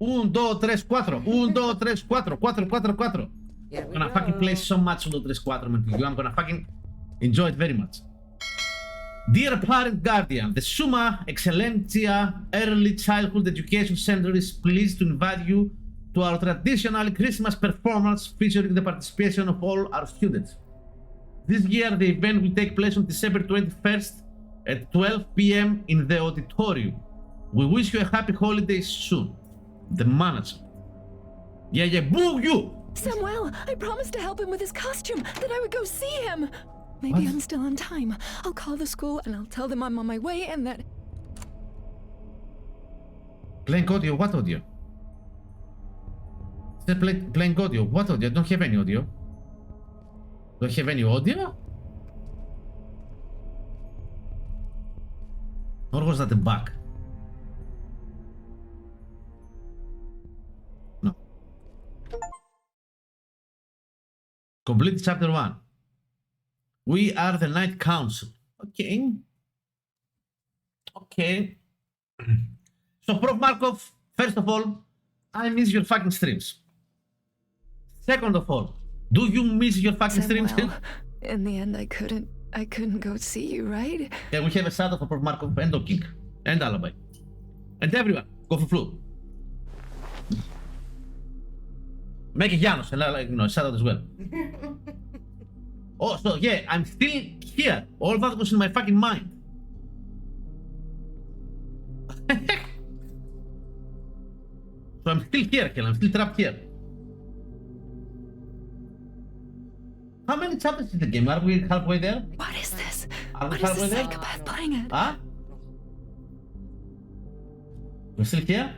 1, 2, 3, 4. 1, 2, 3, 4. 4, 4, 4. I'm gonna fucking play so much 1, 2, 3, 4, man. I'm gonna fucking enjoy it very much. Dear parent guardian, the Summa Excellentia Early Childhood Education Center is pleased to invite you to our traditional Christmas performance featuring the participation of all our students. This year, the event will take place on December 21st at 12 p.m. in the auditorium. We wish you a happy holidays soon. The manager. Yeah, boo you! Samuel, I promised to help him with his costume, that I would go see him. Maybe I'm still on time. I'll call the school and I'll tell them I'm on my way and that... Playing audio? What audio? Playing audio? What audio? I don't have any audio. Do I have any audio? Or was that a bug? No. Complete chapter 1. We are the Night Council. Okay. Okay. So, Prof. Markov, first of all, I miss your fucking streams. Second of all, do you miss your fucking streams? In the end, I couldn't go see you, right? Yeah, we have a shadow for Prof. Markov and Dog King and Alibi. And everyone, go for flu. Make a Janos and a shadow as well. Oh, so yeah, I'm still here. All that was in my fucking mind. So I'm still here, Helen. I'm still trapped here. How many chapters is the game? Are we halfway there? What is this? Are we What is halfway this there? psychopath playing at? Huh? We're still here?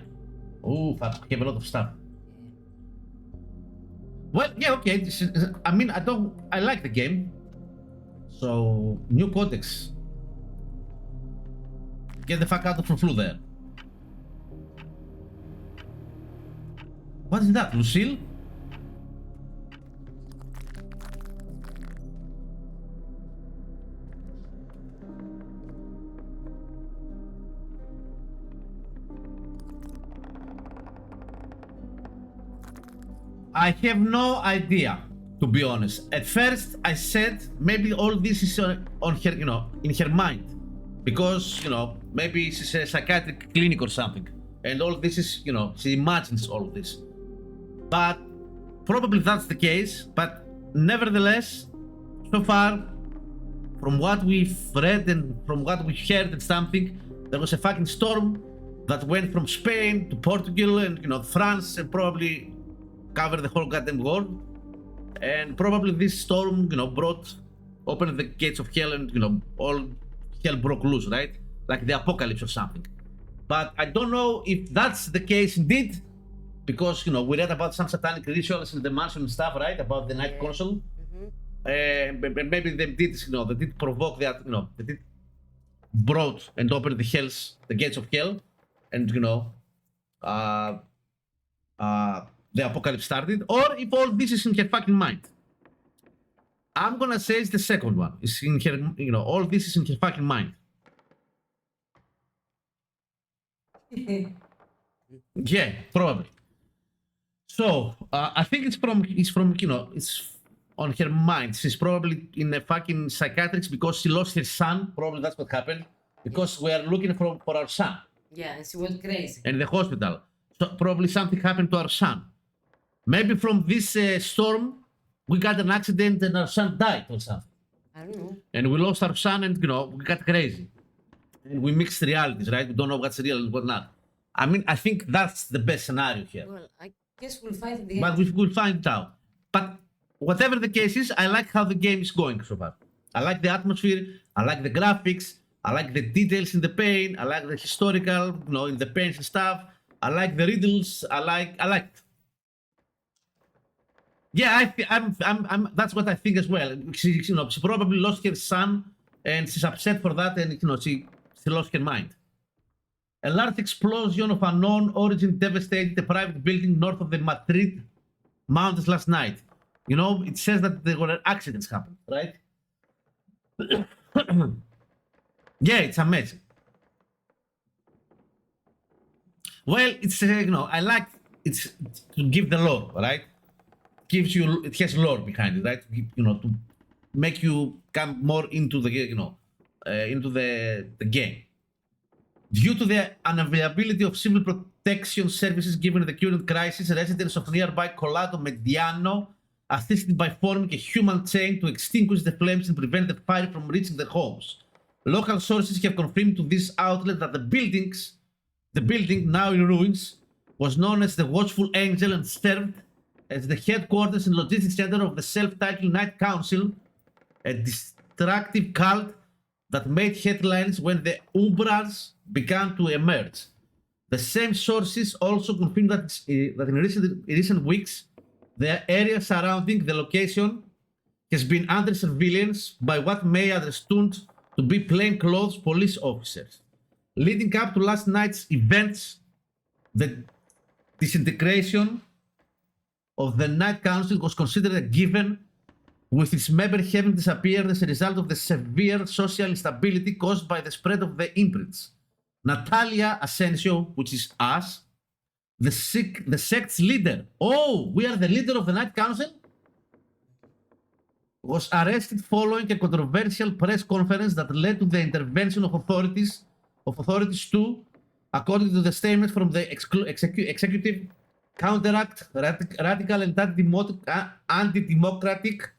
Oh, fuck. We have a lot of stuff. Well, yeah, okay. This is, I mean, I like the game. So, new codex. Get the fuck out of the flu there. What is that, Lucille? I have no idea, to be honest. At first, I said maybe all this is on her, in her mind, because maybe she's a psychiatric clinic or something, and all this is, she imagines all of this. But probably that's the case. But nevertheless, so far, from what we've read and from what we've heard and something, there was a fucking storm that went from Spain to Portugal and France and probably cover the whole goddamn world, and probably this storm, opened the gates of hell, and all hell broke loose, right? Like the apocalypse or something. But I don't know if that's the case indeed, because we read about some satanic rituals in the mansion and stuff, right? About the Night Council, and maybe they did, they did provoke that, they did brought and opened the gates of hell, and the apocalypse started, or if all this is in her fucking mind. I'm gonna say it's the second one. It's in her, all this is in her fucking mind. Yeah, probably. So I think it's on her mind. She's probably in a fucking psychiatrics because she lost her son. Probably that's what happened. Because we are looking for our son. Yeah, and she went crazy. In the hospital. So probably something happened to our son. Maybe from this storm, we got an accident and our son died or something. I don't know. And we lost our son and, we got crazy. And we mixed realities, right? We don't know what's real and what not. I mean, I think that's the best scenario here. Well, I guess we'll find in the But end. we will find it out. But whatever the case is, I like how the game is going so far. I like the atmosphere. I like the graphics. I like the details in the paint. I like the historical, in the paints and stuff. I like the riddles. I like. Yeah, I'm. That's what I think as well. She probably lost her son, and she's upset for that, and she lost her mind. A large explosion of unknown origin devastated a private building north of the Madrid mountains last night. It says that there were accidents happened, right? Yeah, it's amazing. Well, it's I like it's to give the lore, right? Gives you, it has lore behind it, right? You know, to make you come more into the, you know, into the game. Due to the unavailability of civil protection services given the current crisis, residents of nearby Collado Mediano assisted by forming a human chain to extinguish the flames and prevent the fire from reaching their homes. Local sources have confirmed to this outlet that the building, now in ruins, was known as the Watchful Angel and served as the headquarters and logistics center of the self-titled Night Council, a destructive cult that made headlines when the Umbrals began to emerge. The same sources also confirmed that in recent weeks, the area surrounding the location has been under surveillance by what may understood to be plainclothes police officers. Leading up to last night's events, the disintegration of the Night Council was considered a given, with its members having disappeared as a result of the severe social instability caused by the spread of the imprints. Natalia Asensio, which is us, the sect's leader, oh, we are the leader of the Night Council, was arrested following a controversial press conference that led to the intervention of authorities to, according to the statement from the executive, counteract radical and anti-democratic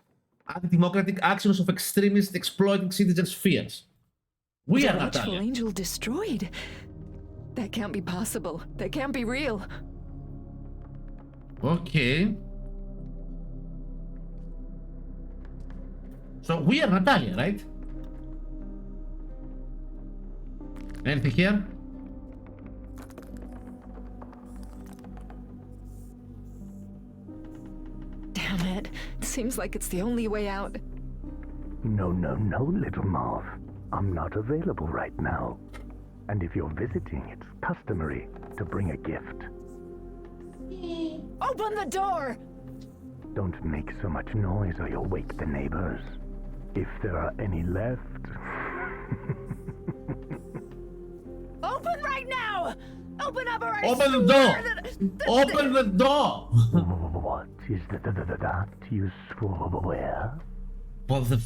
actions of extremists exploiting citizens' fears. We are Watchful Natalia. Angel destroyed. That can't be possible. That can't be real. Okay. So we are Natalia, right? Anything here? Damn it. Seems like it's the only way out. No, little Moth. I'm not available right now. And if you're visiting, it's customary to bring a gift. Open the door! Don't make so much noise or you'll wake the neighbors. If there are any left. Open right now! Open up or I Open the swear door! that- Open the door! What is that you swear? What the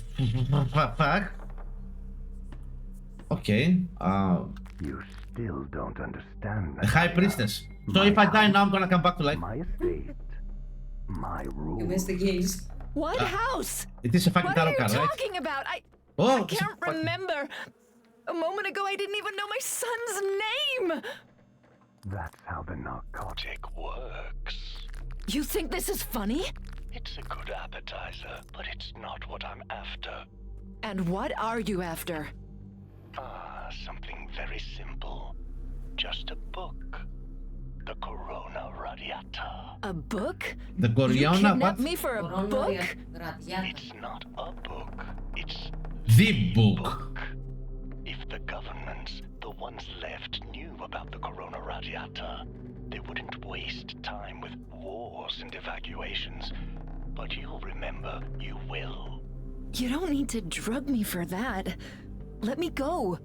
fuck? Okay. You still don't understand. The High Natalia. Priestess. So if I die now, I'm gonna come back to life. My estate. My rules. Investigates. What house? It is a fucking What are tarot you card, right? talking about? Oh, I can't remember. A moment ago, I didn't even know my son's name. That's how the narcotic works. You think this is funny? It's a good appetizer, but it's not what I'm after. And what are you after? Something very simple. Just a book. The Corona Radiata. A book? The You Goriana, kidnapped what? me for a Corona book? Radiata. It's not a book. It's The book. If the governments, the ones left, knew about the Corona Radiata, they wouldn't waste time with wars and evacuations. But you'll remember, you will. You don't need to drug me for that. Let me go.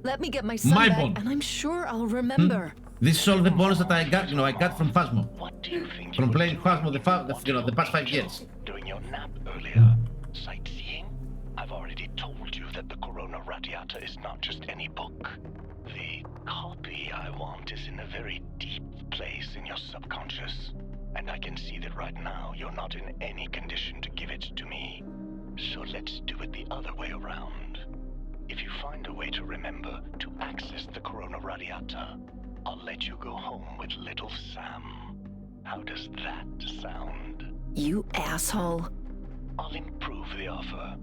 Let me get my son My back, bone. and I'm sure I'll remember. This is all the bonus that I got, I got from Phasmo. What do you think From you were playing doing Phasmo the past 5 years. during your nap earlier? Sightseeing? I've already told you that the Corona Radiata is not just any book. The copy I want is in a very deep place in your subconscious. And I can see that right now you're not in any condition to give it to me. So let's do it the other way around. If you find a way to remember to access the Corona Radiata, I'll let you go home with little Sam. How does that sound? You asshole. I'll improve the offer.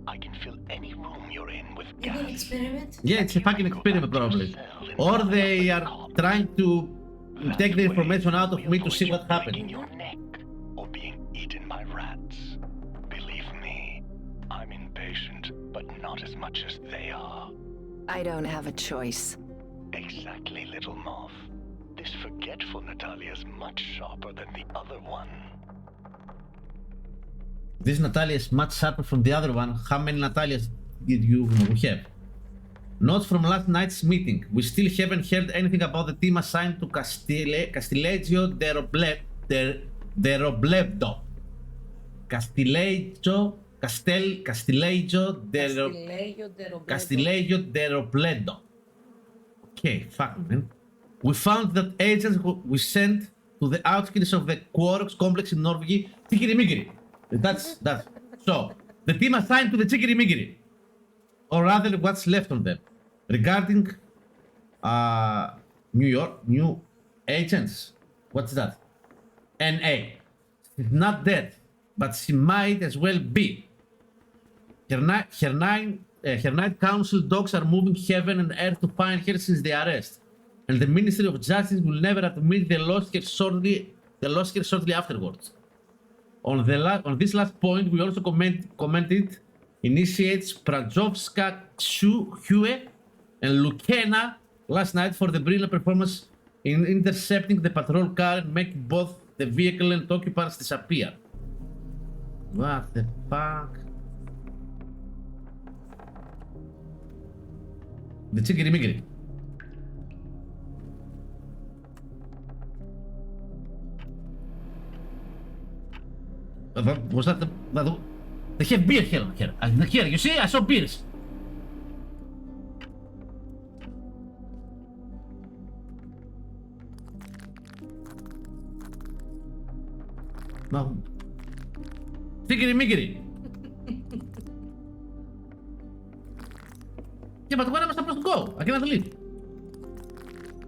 I can fill any room you're in with You will gas. experiment? Yeah, it's a fucking experiment probably. Or they are trying to take the information out of me to see what Breaking happened. your neck or being eaten by rats. Believe me, I'm impatient, but not as much as they are. I don't have a choice. Exactly, little moth. This forgetful Natalia is much sharper than the other one. This Natalia is much sharper from the other one. How many Natalias did you have? Notes from last night's meeting. We still haven't heard anything about the team assigned to Castileggio de Robledo. Castileggio de Robledo. Okay, fuck, man. We found that agents who we sent to the outskirts of the Quarks complex in Norway. Chikiri-migiri. That's. So, the team assigned to the Chikiri-migiri. Or rather, what's left of them. Regarding new agents. What's that? NA. She's not dead, but she might as well be. Her night council dogs are moving heaven and earth to find her since the arrest. And the Ministry of Justice will never admit they lost her shortly afterwards. On this last point, we also commented initiates Prajovska Hue and Lukena last night for the brilliant performance in intercepting the patrol car and making both the vehicle and occupants disappear. What the fuck? The Chikiri-migiri. Was that they have beer here. Here, you see? I saw beers. No. Chikiri-migiri. Yeah, but where am I supposed to go? I cannot leave.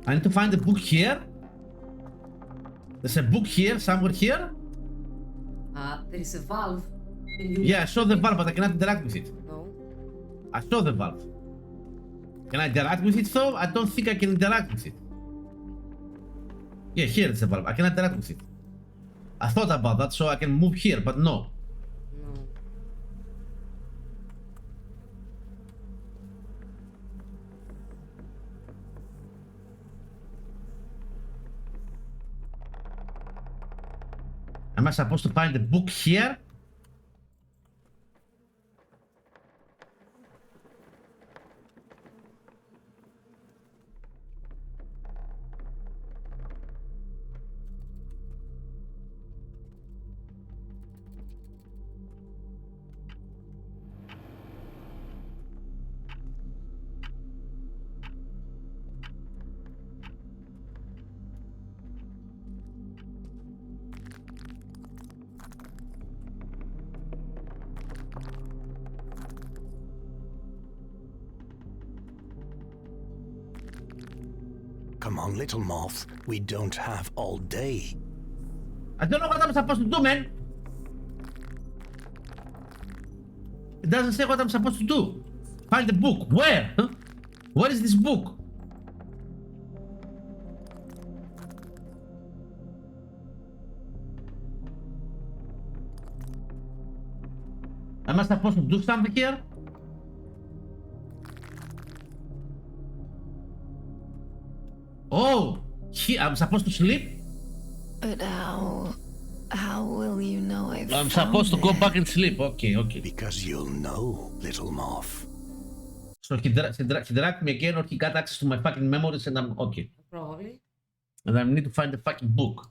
I need to find the book here. There's a book here, somewhere here. There is a valve. Yeah, I saw the valve, but I cannot interact with it. No. I saw the valve. Can I interact with it though? I don't think I can interact with it. Yeah, here is the valve. I cannot interact with it. I thought about that, so I can move here, but no. No. Am I supposed to find the book here? Come on, little moth. We don't have all day. I don't know what I'm supposed to do, man. It doesn't say what I'm supposed to do. Find the book. Where? Huh? Where is this book? Am I supposed to do something here? Oh, I'm supposed to sleep? But how will you know I'm supposed to go back and sleep. Okay. Because you'll know, little moth. So he dragged me again, or he got access to my fucking memories, and I'm okay. Probably. And I need to find the fucking book.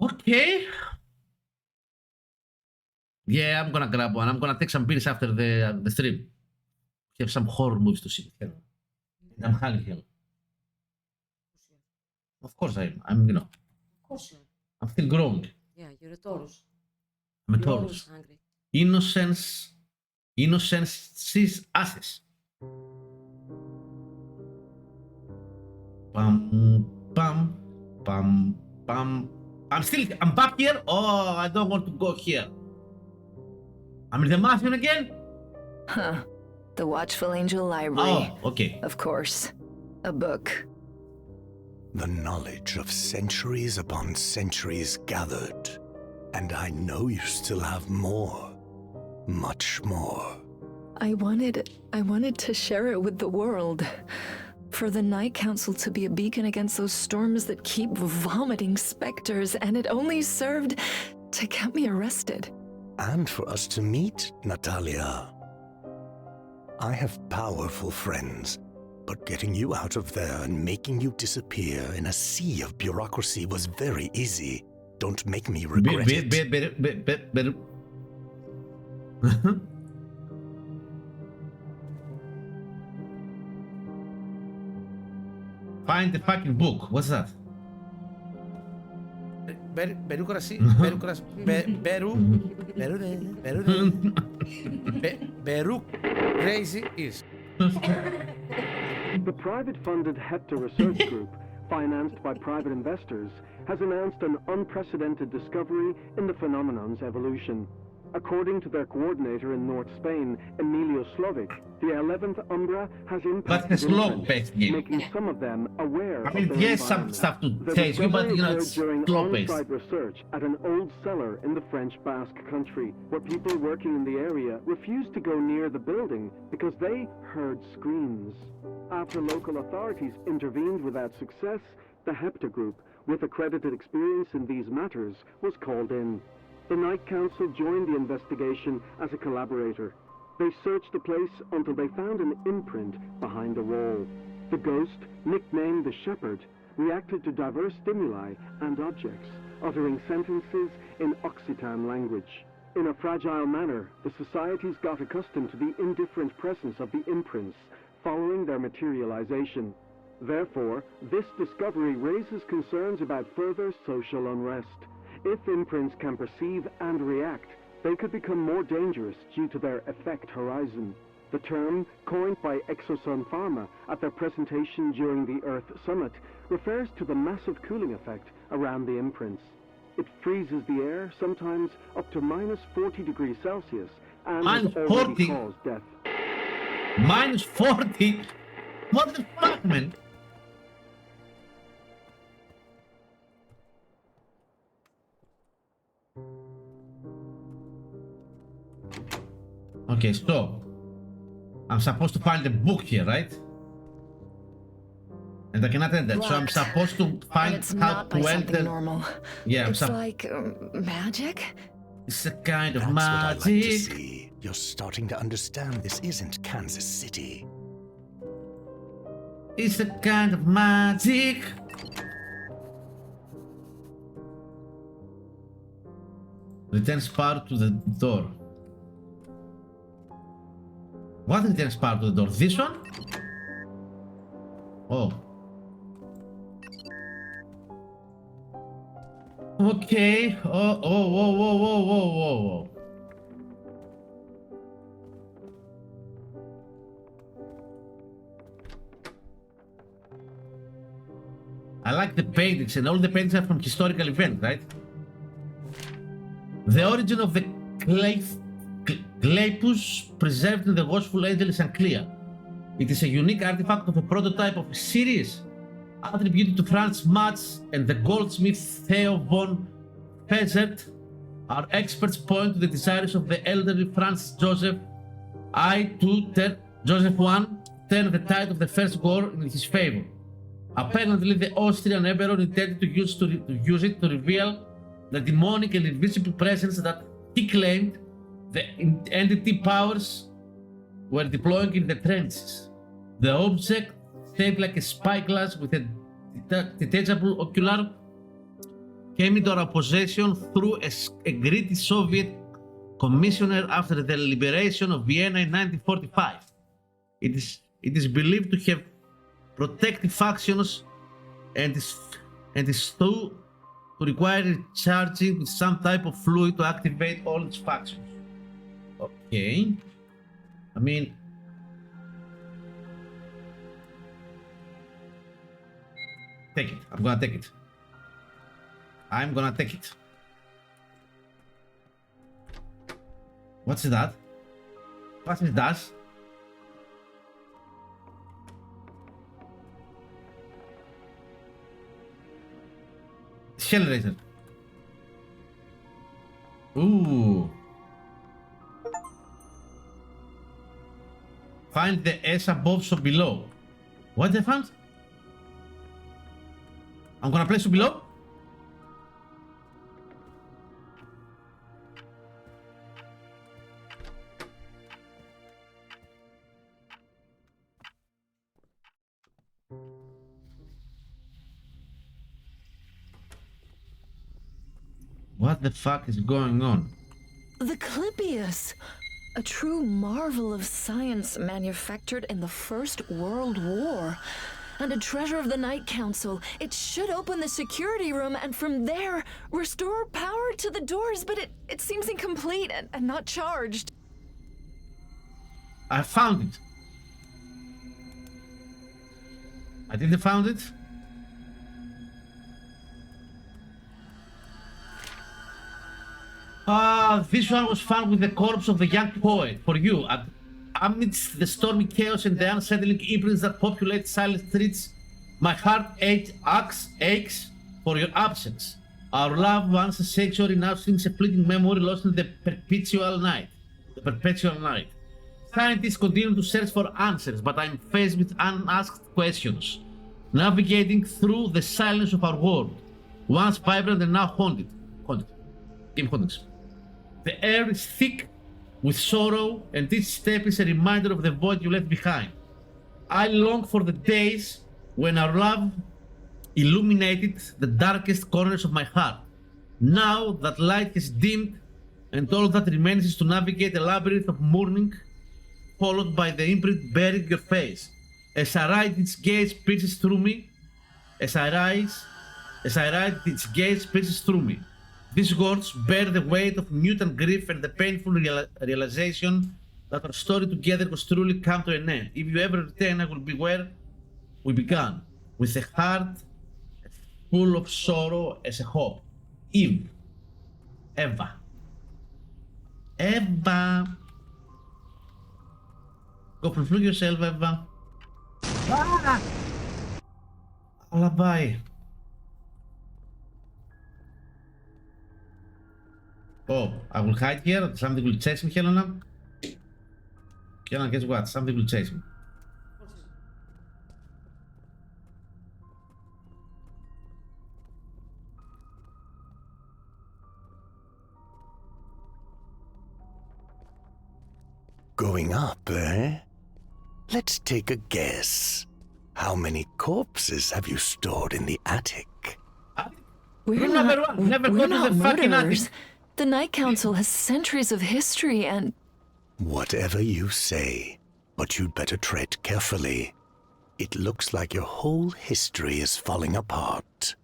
Okay. Yeah, I'm gonna grab one. I'm gonna take some beers after the stream. Have some horror movies to see. I'm hungry here. Of course I am. Of course you are. I'm still growing. Yeah, you're a Taurus. I'm a You're Taurus. always hungry. Innocence sees asses. Pam, pam, pam, pam. I'm back here. Oh, I don't want to go here. I'm in the mansion again? Huh. The Watchful Angel Library. Oh, okay. Of course. A book. The knowledge of centuries upon centuries gathered. And I know you still have more. Much more. I wanted to share it with the world. For the Night Council to be a beacon against those storms that keep vomiting specters, and it only served to get me arrested. And for us to meet, Natalia. I have powerful friends, but getting you out of there and making you disappear in a sea of bureaucracy was very easy. Don't make me regret it. Find the fucking book. What's that? Bureaucracy. Crazy is. The private-funded HEPTA research group, financed by private investors, has announced an unprecedented discovery in the phenomenon's evolution. According to their coordinator in North Spain, Emilio Slovic, the 11th Umbra has impacted slow-paced game. making some of them aware I mean, of their yes, some environment. stuff to The taste you, but discovery you know, occurred it's during slow-paced. on-site research at an old cellar in the French Basque Country, where people working in the area refused to go near the building because they heard screams. After local authorities intervened without success, the HEPTA group, with accredited experience in these matters, was called in. The Night Council joined the investigation as a collaborator. They searched the place until they found an imprint behind the wall. The ghost, nicknamed the Shepherd, reacted to diverse stimuli and objects, uttering sentences in Occitan language. In a fragile manner, the societies got accustomed to the indifferent presence of the imprints following their materialization. Therefore, this discovery raises concerns about further social unrest. If imprints can perceive and react, they could become more dangerous due to their effect horizon. The term, coined by Exosun Pharma at their presentation during the Earth Summit, refers to the massive cooling effect around the imprints. It freezes the air, sometimes up to minus 40 degrees Celsius, and has Minus already 40? caused death. Minus 40? What the fuck, man? Okay, so I'm supposed to find the book here, right? And I cannot enter, so I'm supposed to And find it's how not by to something enter. normal. Yeah, It's like magic? it's a kind of That's what I like to magic. see. You're starting to understand this isn't Kansas City. It's a kind of magic. Returns power to the door. What returns power to the door? This one? Oh. Okay. Oh, whoa, whoa, whoa, whoa, whoa. I like the paintings, and all the paintings are from historical events, right? The origin of the Claypus preserved in the Gospel Angel is unclear. It is a unique artifact of a prototype of a series attributed to Franz Matz and the goldsmith Theo von Fezert. Our experts point to the desires of the elderly Franz Joseph Joseph I turn the tide of the First War in his favor. Apparently, the Austrian emperor intended to use it to reveal the demonic and invisible presence that he claimed the entity powers were deploying in the trenches. The object, shaped like a spyglass with a detachable ocular, came into our possession through a greedy Soviet commissioner after the liberation of Vienna in 1945. It is believed to have protective functions and is thought to require charging with some type of fluid to activate all its functions. Okay. I mean, take it. I'm gonna take it. I'm gonna take it. What's that? What is that? Hellraiser. Ooh. Find the S above so below. What they found? I'm gonna place so below? What the fuck is going on? The Clypeus! A true marvel of science manufactured in the First World War. And a treasure of the Night Council. It should open the security room and from there restore power to the doors, but it seems incomplete and not charged. I found it. I didn't found it. This one was found with the corpse of the young poet for you. Amidst the stormy chaos and the unsettling imprints that populate silent streets, my heart aches for your absence. Our love, once a sanctuary, now seems a fleeting memory lost in the perpetual night. Scientists continue to search for answers, but I'm faced with unasked questions, navigating through the silence of our world, once vibrant and now haunted. Game hauntings. The air is thick with sorrow, and each step is a reminder of the void you left behind. I long for the days when our love illuminated the darkest corners of my heart. Now that light has dimmed, and all that remains is to navigate a labyrinth of mourning, followed by the imprint bearing your face. As I ride, its gaze pierces through me. Its gaze pierces through me. These words bear the weight of mutant grief and the painful realization that our story together was truly come to an end. If you ever return, I will be where we began, with a heart full of sorrow as a hope. Eva. Go fulfill yourself, Eva. Alibi. Oh, I will hide here. Something will chase me, Helena. Helena, guess what? Something will chase me. Going up, eh? Let's take a guess. How many corpses have you stored in the attic? We're never go to the fucking attic. The Night Council has centuries of history and... Whatever you say, but you'd better tread carefully. It looks like your whole history is falling apart.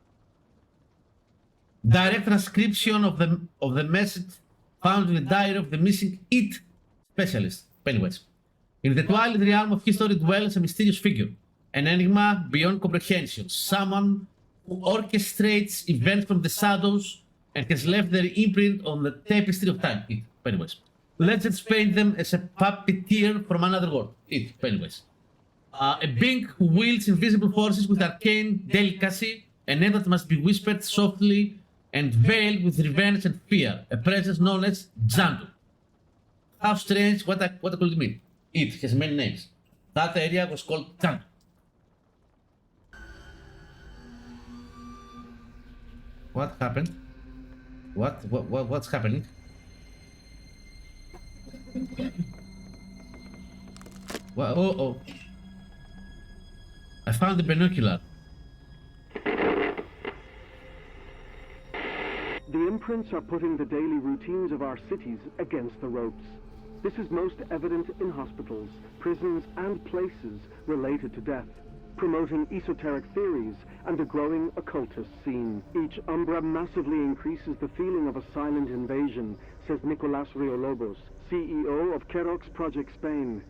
Direct transcription of the message found in the diary of the missing IT specialist, Pennywise. In the twilight realm of history dwells a mysterious figure, an enigma beyond comprehension, someone who orchestrates events from the shadows and has left their imprint on the tapestry of time. It, Pennywise. Legends paint them as a puppeteer from another world. It, Pennywise. A being who wields invisible forces with arcane delicacy, an end that must be whispered softly and veiled with revenge and fear. A presence known as Xandu. How strange, what could it mean? It has many names. That area was called Xandu. What happened? What's happening? Oh. I found the binocular. The imprints are putting the daily routines of our cities against the ropes. This is most evident in hospitals, prisons, and places related to death, promoting esoteric theories and a growing occultist scene. Each umbra massively increases the feeling of a silent invasion, says Nicolas Riolobos, CEO of Kerox Project Spain.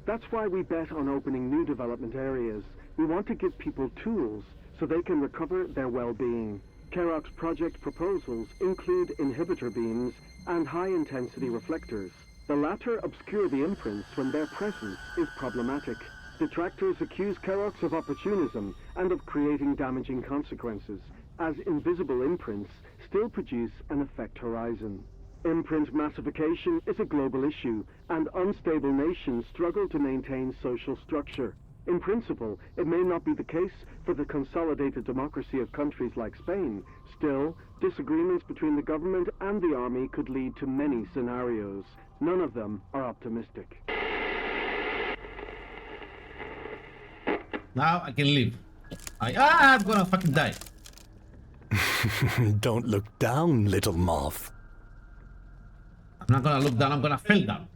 That's why we bet on opening new development areas. We want to give people tools so they can recover their well-being. Kerox project proposals include inhibitor beams and high-intensity reflectors. The latter obscure the imprints when their presence is problematic. Detractors accuse Kerox of opportunism and of creating damaging consequences, as invisible imprints still produce an effect horizon. Imprint massification is a global issue, and unstable nations struggle to maintain social structure. In principle, it may not be the case for the consolidated democracy of countries like Spain. Still, disagreements between the government and the army could lead to many scenarios. None of them are optimistic. Now I can leave. I'm gonna fucking die. Don't look down, little moth. I'm not gonna look down, I'm gonna fall down.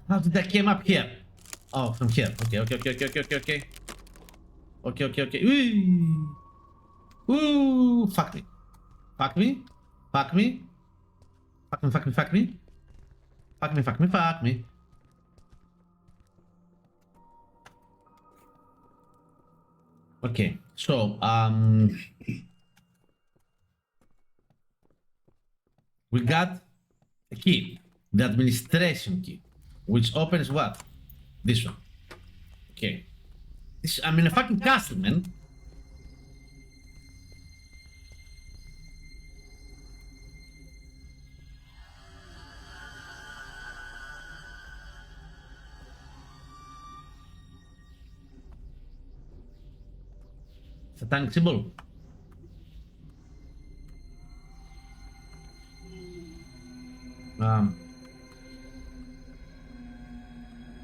How did I came up here? Oh, from here. Okay. Okay. Ooh, fuck me. Fuck me. Fuck me. Okay, so we got a key, the administration key, which opens what? This one. Okay. I'm in a fucking castle, man. Satanic symbol.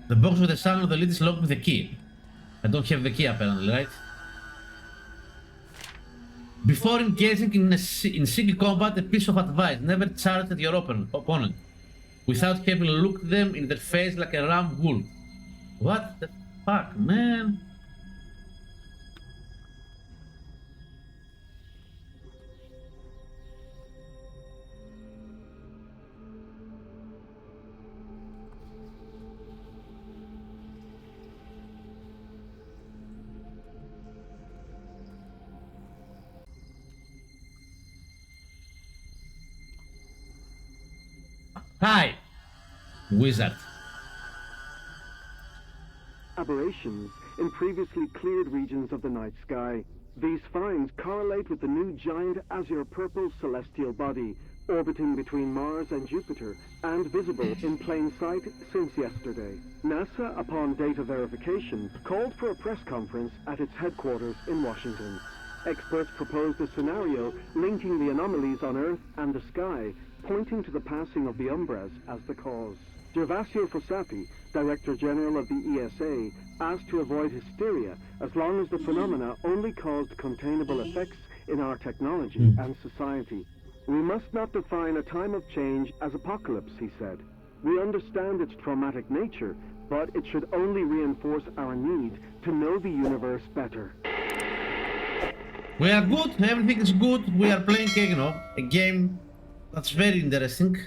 The box with the sign of the lid is locked with a key. I don't have the key apparently, right? Before engaging in single combat, a piece of advice: never charge at your opponent without having looked them in their face like a ram would. What the fuck, man? Hi, wizard. Aberrations in previously cleared regions of the night sky. These finds correlate with the new giant azure-purple celestial body orbiting between Mars and Jupiter and visible in plain sight since yesterday. NASA, upon data verification, called for a press conference at its headquarters in Washington. Experts proposed a scenario linking the anomalies on Earth and the sky, pointing to the passing of the Umbras as the cause. Gervasio Fossati, Director General of the ESA, asked to avoid hysteria as long as the phenomena only caused containable effects in our technology and society. We must not define a time of change as apocalypse, he said. We understand its traumatic nature, but it should only reinforce our need to know the universe better. We are good, everything is good. We are playing, a game that's very interesting.